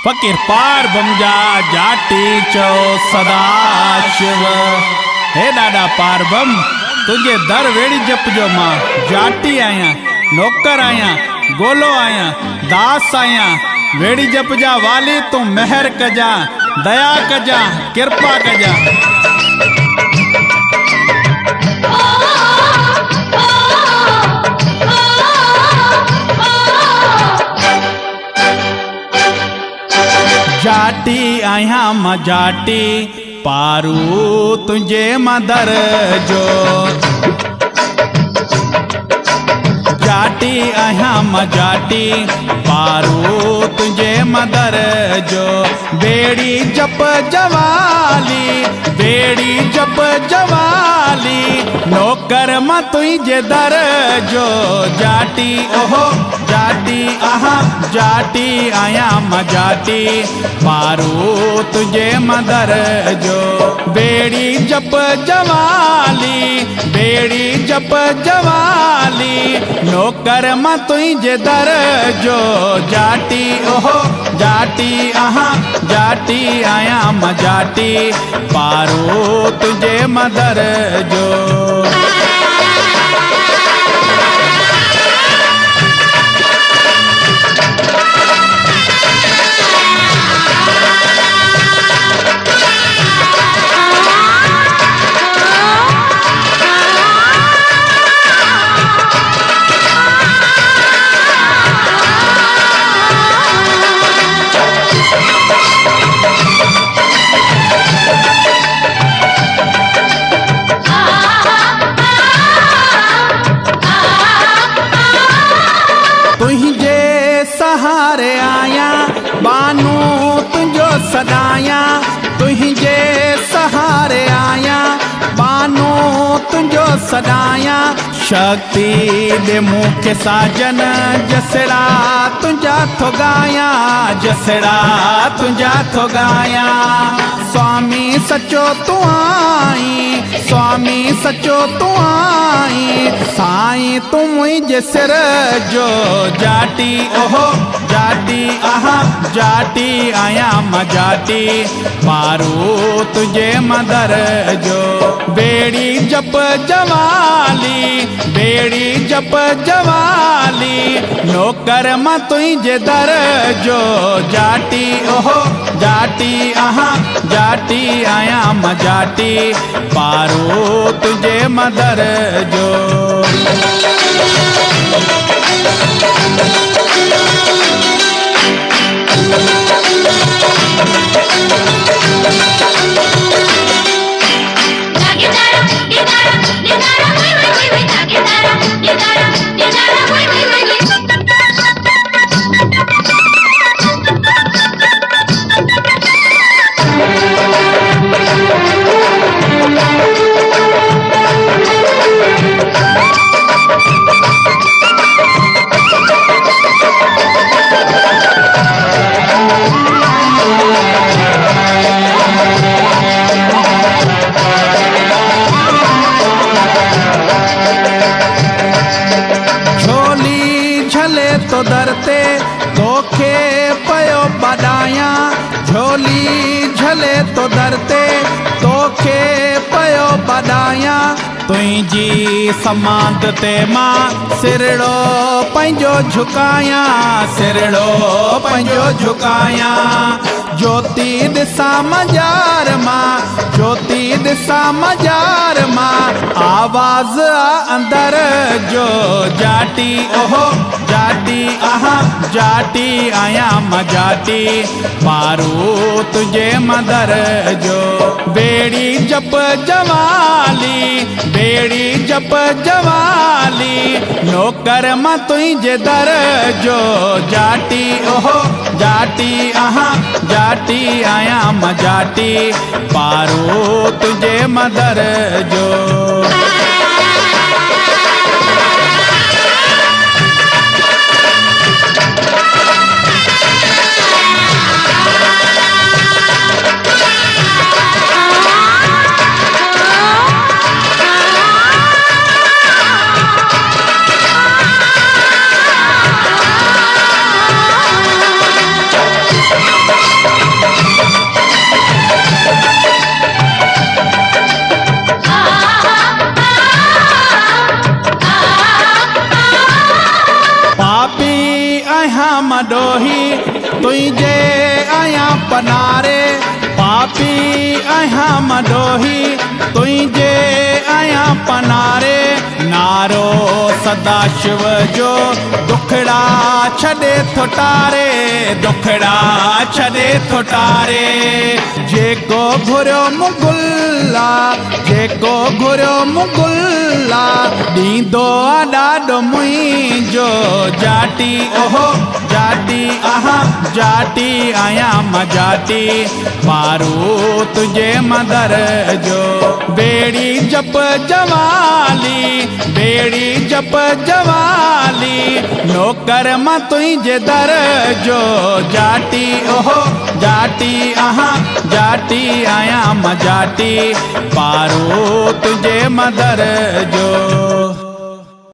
फकीर पार बमजा जाटी चो सदा शिव। हे डाडा पार बम तुझे दर वेड़ी जप जो मां जाटी आया नौकर आया गोलो आया दास आया वेड़ी जप जा वाली तू मेहर कजा दया कजा कृपा कजा। जाटी आया मां जाटी पारू तुझे मदर जो। जाटी आया मां जाटी पारू तुझे मदर जो। बेड़ी जप जवाली बेड़ी जप जवाली नौकर मां तुझे दर जो। जाटी ओहो जाटी आहा जाटी आया मां जाटी पारू तुझे मदर जो। बेड़ी जप जवाली बेड़ी जप जवाली नौकर मां तुझे दर जो। जाटी ओहो जाटी आहा जाटी आया मां जाटी पारू तुझे मदर जो। तुझे सहारे आया बानू तुझो सदाया। तुझे सहारे आया बानू तुझो सदाया। शक्ति दे मुख साजन जसड़ा तुझा थो गाया जसड़ा तुझा थो गाया। स्वामी सचो तू आई स्वामी सचो तू आई साईं तू मुझे सिर जो। जाटी ओहो जाटी आहा जाटी आया मां जाटी पारू तुझे मदर जो। बेड़ी जप जवाली बेड़ी जप जवाली नौकर मां तुझे दर जो। जाटी ओहो जाटी आहा जाटी आया मां जाटी पारू तुझे मदर जो। तो दरते तोखे पयो बदाया। झोली झले तो दरते तोखे पयो बदाया। तुझी समाध ते मां सिरड़ो पंहिंजो झुकाया सिरड़ो पंहिंजो झुकाया। ज्योति दिसा मजार मां ज्योति दिसा मजार मां आवाज अंदर जो। जाटी ओहो जाटी आहा जाटी आया मां जाटी पारू तुझे मदर जो। बेड़ी जप जवाली बेड़ी जप जवाली नौकर मां तुझे दर जो। जाटी ओहो जाटी आहा जाटी आया मां जाटी पारू तुझे मदर जो। तुझे आया पनारे पापी आया मडोही तुझे आया पनारे नारो सदाशिव जो दुखड़ा छड़े थोटारे दुखड़ा छड़े थोटारे जेको घुरियो मुगुल्ला जेको घुरियो मुगुल्ला ॾींदो आहे ॾाढो मुंहिंजो जाटी ओहो जाटी आहा जाटी आया मां जाटी पारू तुझे मदर जो बेड़ी जप जवाली बेड़ी जप जवाली नौकर मां तुझे दर जो जाटी ओहो जाटी आहा जाटी आया मां जाटी पारू तुझे मदर जो।